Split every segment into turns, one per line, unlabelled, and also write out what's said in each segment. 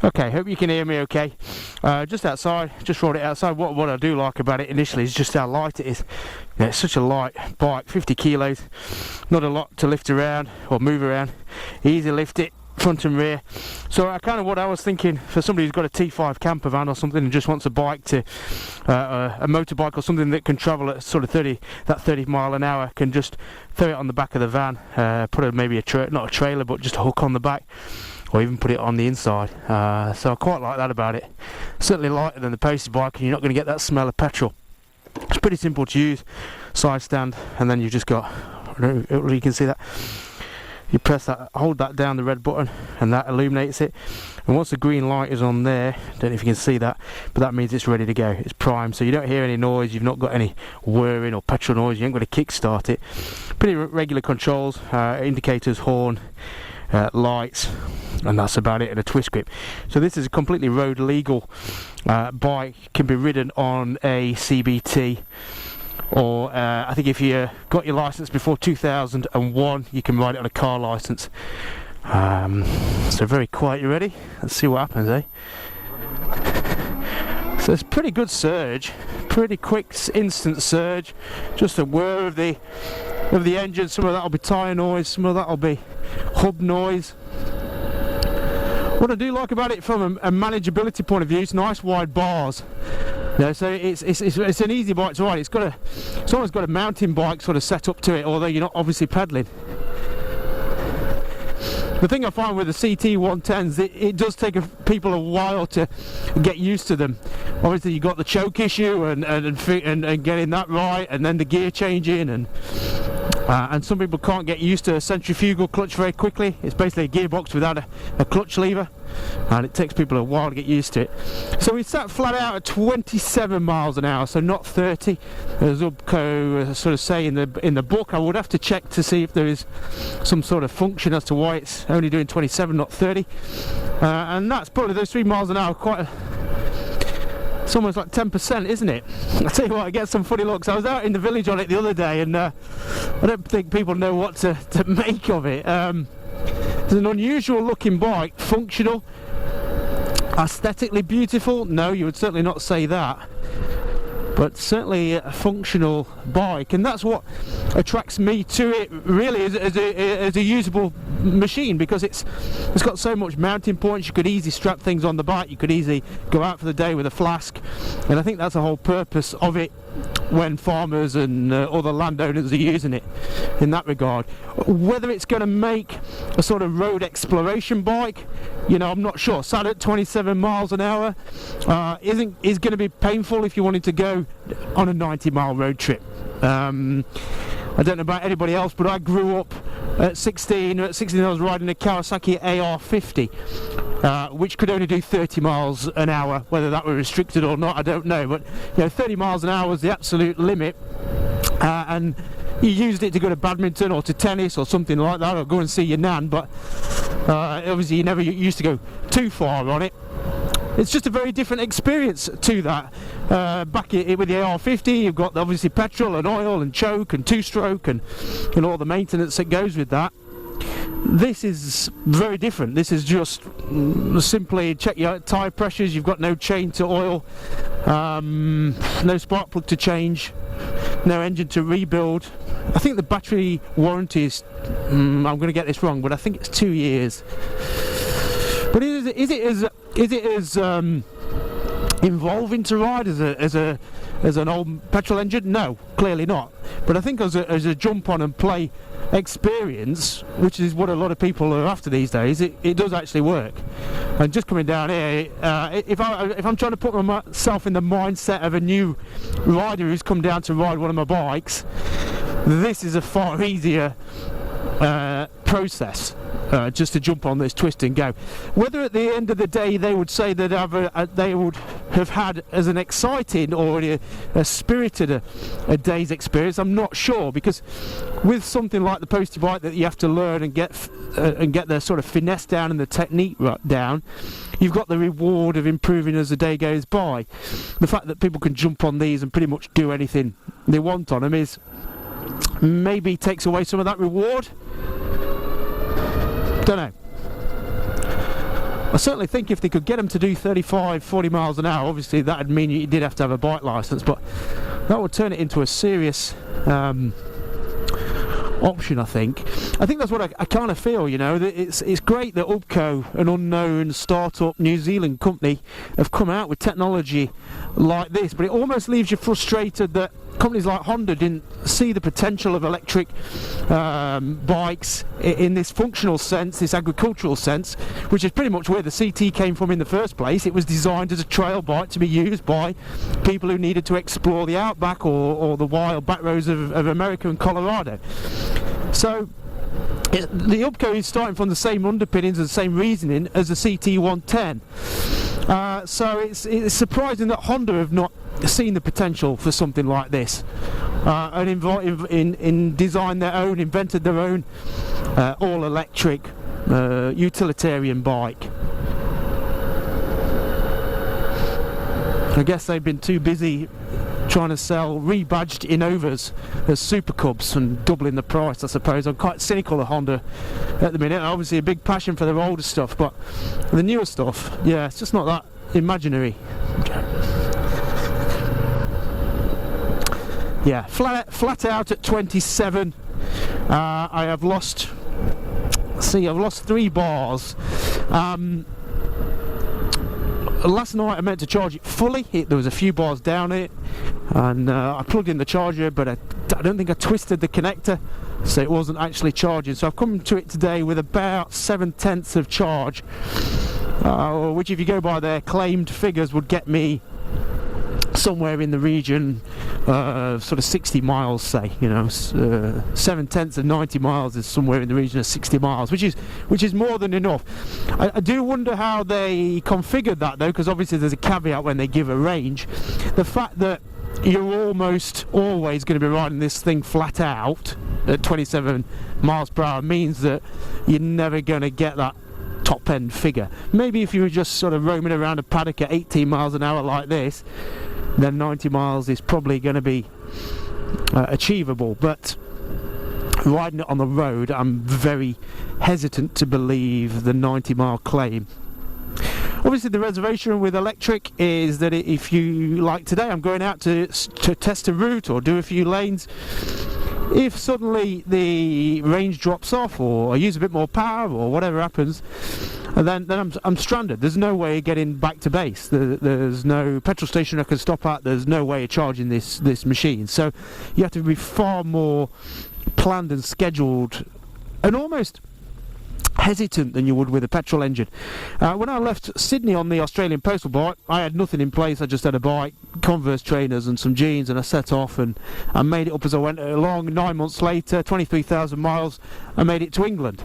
Okay, hope you can hear me okay. Just outside, just rode it outside. What I do like about it initially is just how light it is. Yeah, it's such a light bike, 50 kilos, not a lot to lift around or move around. Easy lift it, front and rear. So what I was thinking for somebody who's got a T5 camper van or something and just wants a bike to a motorbike or something that can travel at sort of 30 mile an hour, can just throw it on the back of the van, put maybe not a trailer but just a hook on the back, or even put it on the inside. So I quite like that about it. Certainly lighter than the Postie bike, and you're not going to get that smell of petrol. It's pretty simple to use. Side stand, and then you've just got, I don't know if you can see that, you press that, hold that down, the red button, and that illuminates it. And once the green light is on there, don't know if you can see that, but that means it's ready to go. It's primed, so you don't hear any noise, you've not got any whirring or petrol noise, you ain't got to kick start it. Pretty regular controls, indicators, horn, lights, and that's about it, and a twist grip. So this is a completely road legal bike, can be ridden on a CBT, or I think if you got your license before 2001 you can ride it on a car license. So very quiet. You ready? Let's see what happens, eh? So it's pretty good surge, pretty quick instant surge, just a whir of the engine. Some of that will be tyre noise, some of that will be hub noise. What I do like about it from a manageability point of view, it's nice wide bars. Yeah, so it's an easy bike to ride. It's almost got a mountain bike sort of set up to it, although you're not obviously pedalling. The thing I find with the CT110s, it does take people a while to get used to them. Obviously you've got the choke issue and getting that right, and then the gear changing, and some people can't get used to a centrifugal clutch very quickly. It's basically a gearbox without a clutch lever, and it takes people a while to get used to it. So we sat flat out at 27 miles an hour, so not 30, as UBCO sort of say in the book. I would have to check to see if there is some sort of function as to why it's only doing 27, not 30. And that's probably those 3 miles an hour, it's almost like 10%, isn't it? I tell you what, I get some funny looks. I was out in the village on it the other day, and I don't think people know what to make of it. It's an unusual looking bike, functional, aesthetically beautiful. No, you would certainly not say that, but certainly a functional bike, and that's what attracts me to it really as a usable machine, because it's got so much mounting points. You could easily strap things on the bike, you could easily go out for the day with a flask, and I think that's the whole purpose of it when farmers and other landowners are using it in that regard. Whether it's going to make a sort of road exploration bike, I'm not sure. Sat at 27 miles an hour is going to be painful if you wanted to go on a 90-mile road trip. I don't know about anybody else, but I grew up at 16. At 16 I was riding a Kawasaki AR50, which could only do 30 miles an hour. Whether that were restricted or not, I don't know, but 30 miles an hour was the absolute limit, and you used it to go to badminton or to tennis or something like that, or go and see your nan, but obviously you never used to go too far on it. It's just a very different experience to that. Back with the AR50, you've got obviously petrol and oil and choke and two-stroke and all the maintenance that goes with that. This is very different. This is just simply check your tyre pressures. You've got no chain to oil, no spark plug to change, no engine to rebuild. I think the battery warranty is, I'm going to get this wrong, but I think it's 2 years. But is it as involving to ride as an old petrol engine? No, clearly not. But I think as a jump on and play experience, which is what a lot of people are after these days, it does actually work. And just coming down here, if I'm trying to put myself in the mindset of a new rider who's come down to ride one of my bikes, this is a far easier process. Just to jump on this, twist and go. Whether at the end of the day they would say that they would have had as an exciting or a spirited a day's experience, I'm not sure, because with something like the Postie bike that you have to learn and get the sort of finesse down and the technique down, you've got the reward of improving as the day goes by. The fact that people can jump on these and pretty much do anything they want on them is maybe takes away some of that reward. Don't know. I certainly think if they could get them to do 35, 40 miles an hour, obviously that would mean you did have to have a bike licence, but that would turn it into a serious option, I think. I think that's what I kind of feel, you know, that it's great that UBCO, an unknown startup New Zealand company, have come out with technology like this, but it almost leaves you frustrated that companies like Honda didn't see the potential of electric bikes in this functional sense, this agricultural sense, which is pretty much where the CT came from in the first place. It was designed as a trail bike to be used by people who needed to explore the outback or the wild back roads of America and Colorado. So the UBCO is starting from the same underpinnings and the same reasoning as the CT110. So it's surprising that Honda have not seen the potential for something like this and invented their own all-electric utilitarian bike. I guess they've been too busy trying to sell rebadged Innovas as Super Cubs and doubling the price, I suppose. I'm quite cynical of Honda at the minute. Obviously a big passion for their older stuff, but the newer stuff, yeah, it's just not that imaginary. Yeah, flat out at 27. I have lost. I've lost 3 bars. Last night I meant to charge it fully. There was a few bars down it, and I plugged in the charger, but I don't think I twisted the connector, so it wasn't actually charging. So I've come to it today with about 7/10 of charge, which, if you go by their claimed figures, would get me somewhere in the region of sort of 60 miles, say, you know, 7/10 of 90 miles is somewhere in the region of 60 miles, which is more than enough. I do wonder how they configured that, though, because obviously there's a caveat when they give a range. The fact that you're almost always going to be riding this thing flat out at 27 miles per hour means that you're never going to get that top end figure. Maybe if you were just sort of roaming around a paddock at 18 miles an hour like this, then 90 miles is probably going to be achievable, but riding it on the road, I'm very hesitant to believe the 90-mile claim. Obviously the reservation with electric is that if you, like today, I'm going out to test a route or do a few lanes. If suddenly the range drops off, or I use a bit more power, or whatever happens, then I'm stranded. There's no way of getting back to base. There's no petrol station I can stop at. There's no way of charging this machine. So you have to be far more planned and scheduled, and almost hesitant than you would with a petrol engine. When I left Sydney on the Australian postal bike, I had nothing in place. I just had a bike, Converse trainers and some jeans, and I set off and I made it up as I went along. 9 months later, 23,000 miles, I made it to England.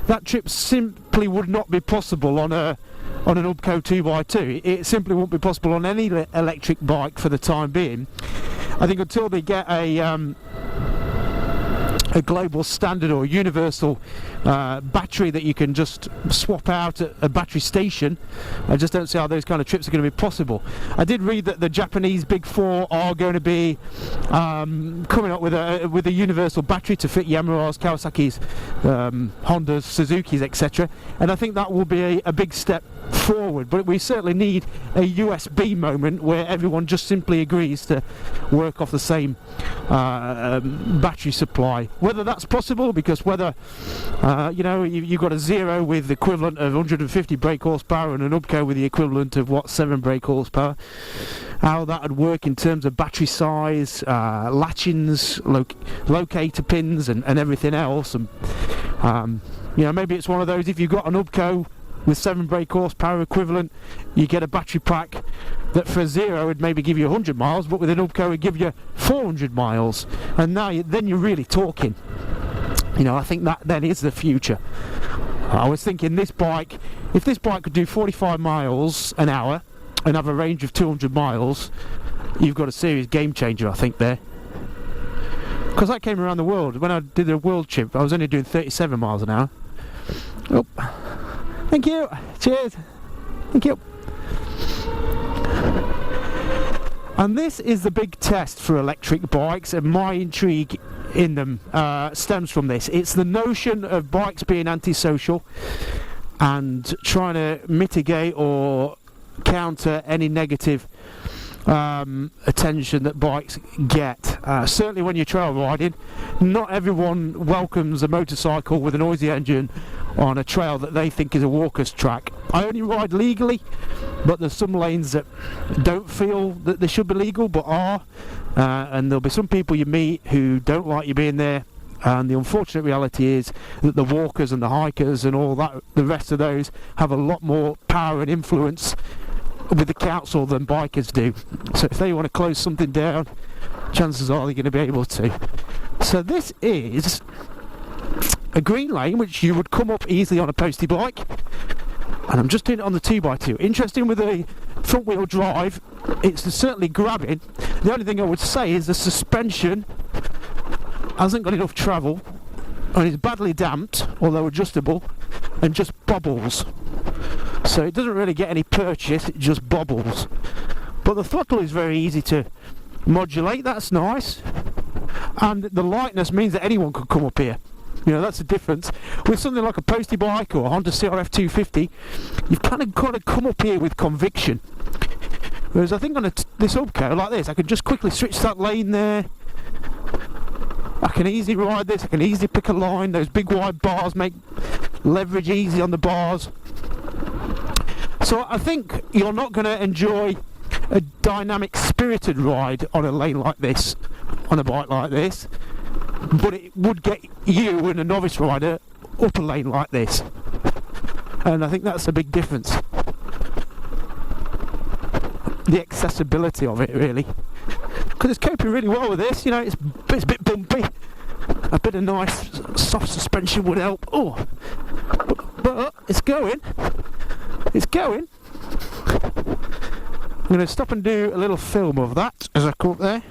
That trip simply would not be possible on an UBCO 2x2. It simply won't be possible on any electric bike for the time being. I think until they get a global standard or universal battery that you can just swap out at a battery station, I just don't see how those kind of trips are going to be possible. I did read that the Japanese Big Four are going to be coming up with a universal battery to fit Yamaha's, Kawasaki's, Honda's, Suzuki's, etc. And I think that will be a big step forward, but we certainly need a USB moment where everyone just simply agrees to work off the same battery supply. Whether that's possible, because whether you've got a Zero with the equivalent of 150 brake horsepower and an UBCO with the equivalent of 7 brake horsepower, how that would work in terms of battery size, latchings, locator pins and everything else, and maybe it's one of those, if you've got an UBCO with 7 brake horsepower equivalent, you get a battery pack that for a Zero would maybe give you 100 miles, but with an UBCO would give you 400 miles, and then you're really talking. I think that then is the future. I was thinking if this bike could do 45 miles an hour and have a range of 200 miles, you've got a serious game changer, I think, there. Because I came around the world. When I did a world trip, I was only doing 37 miles an hour. Oh. Thank you. Cheers. Thank you. And this is the big test for electric bikes, and my intrigue in them stems from this. It's the notion of bikes being antisocial. and trying to mitigate or counter any negative attention that bikes get. Certainly when you're trail riding, not everyone welcomes a motorcycle with a noisy engine on a trail that they think is a walker's track. I only ride legally, but there's some lanes that don't feel that they should be legal but are, and there'll be some people you meet who don't like you being there, and the unfortunate reality is that the walkers and the hikers and all that, the rest of those, have a lot more power and influence with the council than bikers do. So if they want to close something down, chances are they're going to be able to. So this is a green lane which you would come up easily on a postie bike, and I'm just doing it on the 2x2. Interesting with the front wheel drive, it's certainly grabbing. The only thing I would say is the suspension hasn't got enough travel, and it's badly damped, although adjustable, and just bobbles. So it doesn't really get any purchase, it just bobbles. But the throttle is very easy to modulate, that's nice. And the lightness means that anyone could come up here. You know, that's the difference. With something like a postie bike or a Honda CRF 250, you've kind of got to come up here with conviction. Whereas I think on this Ubco like this, I can just quickly switch that lane there. I can easily ride this, I can easily pick a line. Those big wide bars make leverage easy on the bars. So I think you're not going to enjoy a dynamic, spirited ride on a lane like this, on a bike like this, but it would get you and a novice rider up a lane like this, and I think that's a big difference. The accessibility of it, really, because it's coping really well with this. You know, it's a bit bumpy. A bit of nice soft suspension would help. Oh, but it's going. It's going. I'm going to stop and do a little film of that as I come up there.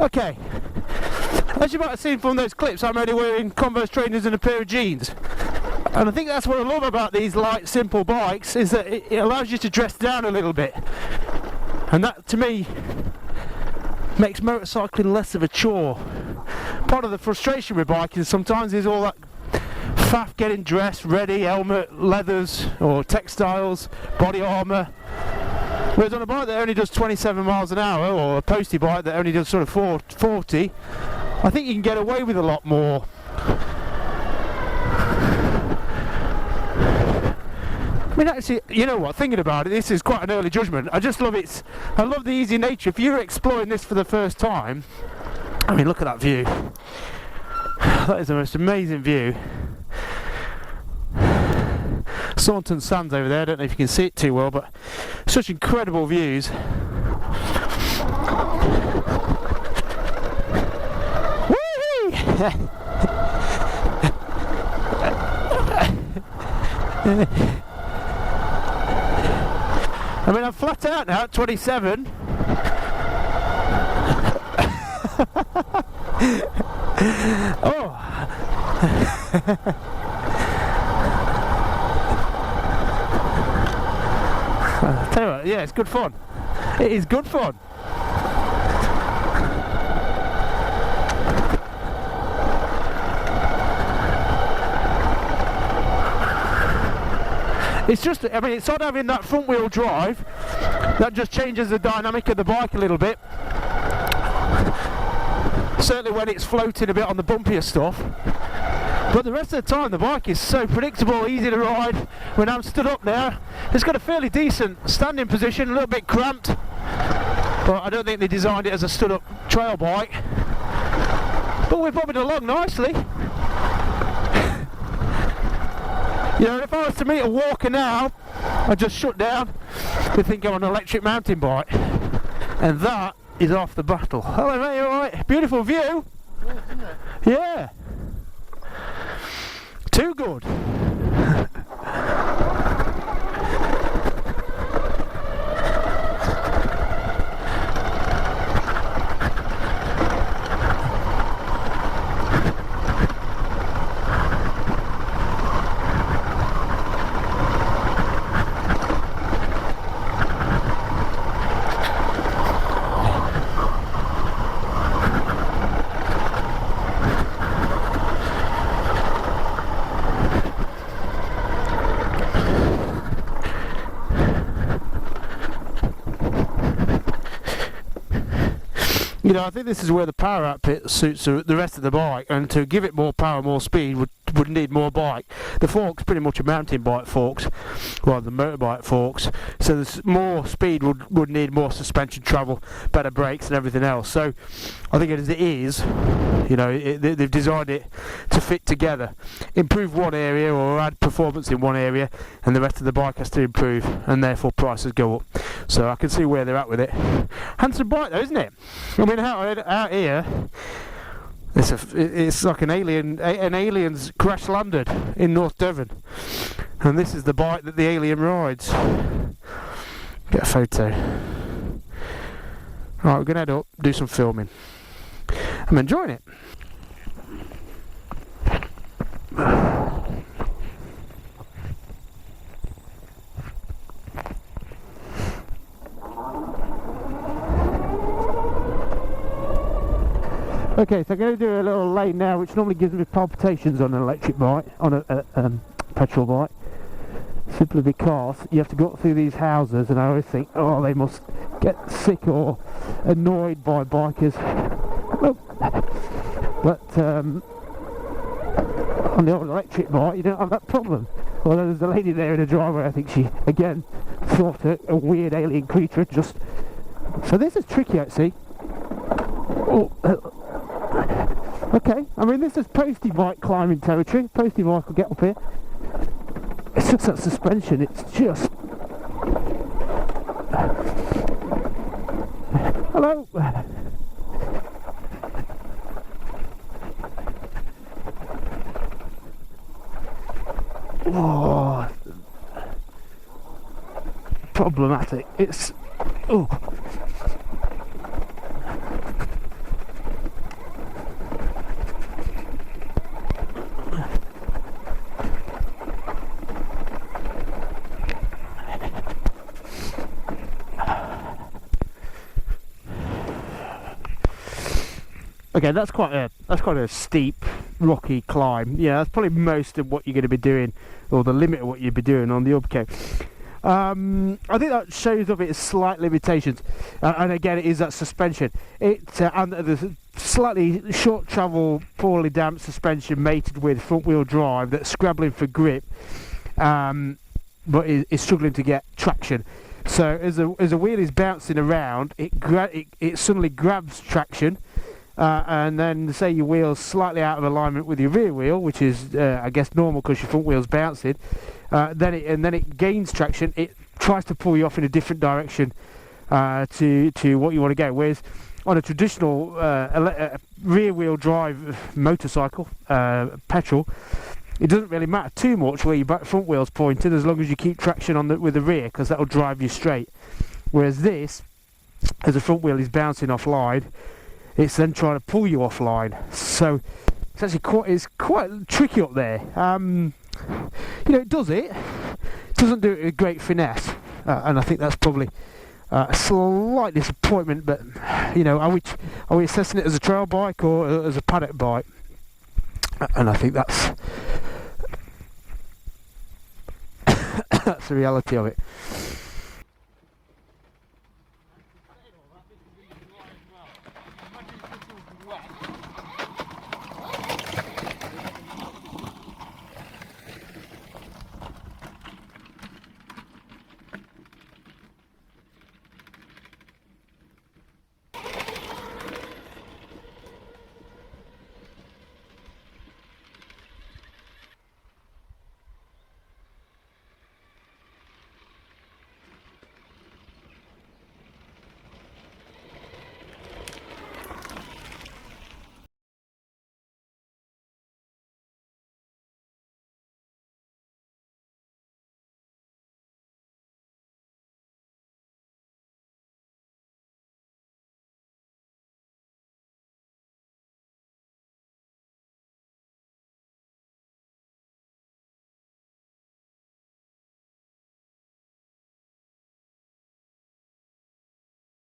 Okay, as you might have seen from those clips, I'm only wearing Converse trainers and a pair of jeans, and I think that's what I love about these light, simple bikes, is that it allows you to dress down a little bit, and that to me makes motorcycling less of a chore. Part of the frustration with biking sometimes is all that faff getting dressed, ready, helmet, leathers or textiles, body armour. Whereas on a bike that only does 27 miles an hour, or a postie bike that only does sort of 40, I think you can get away with a lot more. I mean, actually, you know what, thinking about it, this is quite an early judgment. I just love I love the easy nature. If you're exploring this for the first time, I mean, look at that view. That is the most amazing view. Saunton Sands over there, I don't know if you can see it too well, but such incredible views. Woo-hoo! I mean, I'm flat out now at 27. Oh! Tell you what, yeah, it's good fun. It is good fun. It's just, I mean, it's odd having that front wheel drive. That just changes the dynamic of the bike a little bit. Certainly when it's floating a bit on the bumpier stuff. But the rest of the time the bike is so predictable, easy to ride. When I'm stood up there, it's got a fairly decent standing position, a little bit cramped, but I don't think they designed it as a stood up trail bike. But we're bobbing along nicely. You know, if I was to meet a walker now, I'd just shut down. They think I'm on an electric mountain bike. And that is half the battle. Hello mate, you alright? Beautiful view. Yeah. Too good. You know, I think this is where the power output suits the rest of the bike, and to give it more power, more speed would need more bike. The fork's pretty much a mountain bike forks rather than motorbike forks, so there's more speed would need more suspension travel, better brakes and everything else. So I think as it is, you know, they've designed it to fit together, improve one area or add performance in one area, and the rest of the bike has to improve, and therefore prices go up. So I can see where they're at with it. Handsome bike though, isn't it? I mean, out here, it's like an alien's crash landed in North Devon, and this is the bike that the alien rides. Get a photo. Right, we're gonna head up, do some filming. I'm enjoying it. Okay, so I'm going to do a little lane now, which normally gives me palpitations on an electric bike, on a petrol bike, simply because you have to go through these houses, and I always think, oh, they must get sick or annoyed by bikers. But on the old electric bike, you don't have that problem. Although there's a lady there in a driveway, I think she, again, thought a weird alien creature had just... So this is tricky, actually. Oh, okay, I mean, this is postie bike climbing territory. Postie bike will get up here. It's just that suspension, it's just... Hello! Oh, problematic. It's... Oh. Okay, that's quite a steep, rocky climb. Yeah, that's probably most of what you're going to be doing, or the limit of what you'll be doing on the UBCO. I think that shows off its slight limitations, and again, it is that suspension. And the slightly short travel, poorly damped suspension mated with front wheel drive that's scrabbling for grip, but is struggling to get traction. So as a wheel is bouncing around, it suddenly grabs traction. And then say your wheel's slightly out of alignment with your rear wheel, which is I guess normal because your front wheel's bouncing, then it gains traction. It tries to pull you off in a different direction to what you want to go. Whereas on a traditional rear wheel drive motorcycle, petrol, it doesn't really matter too much where your front wheel's pointed, as long as you keep traction on with the rear, because that'll drive you straight. Whereas this, as the front wheel is bouncing offline, it's then trying to pull you offline, so it's actually quite tricky up there. You know, it doesn't do it with great finesse, and I think that's probably a slight disappointment. But you know, are we assessing it as a trail bike or as a paddock bike? And I think that's the reality of it.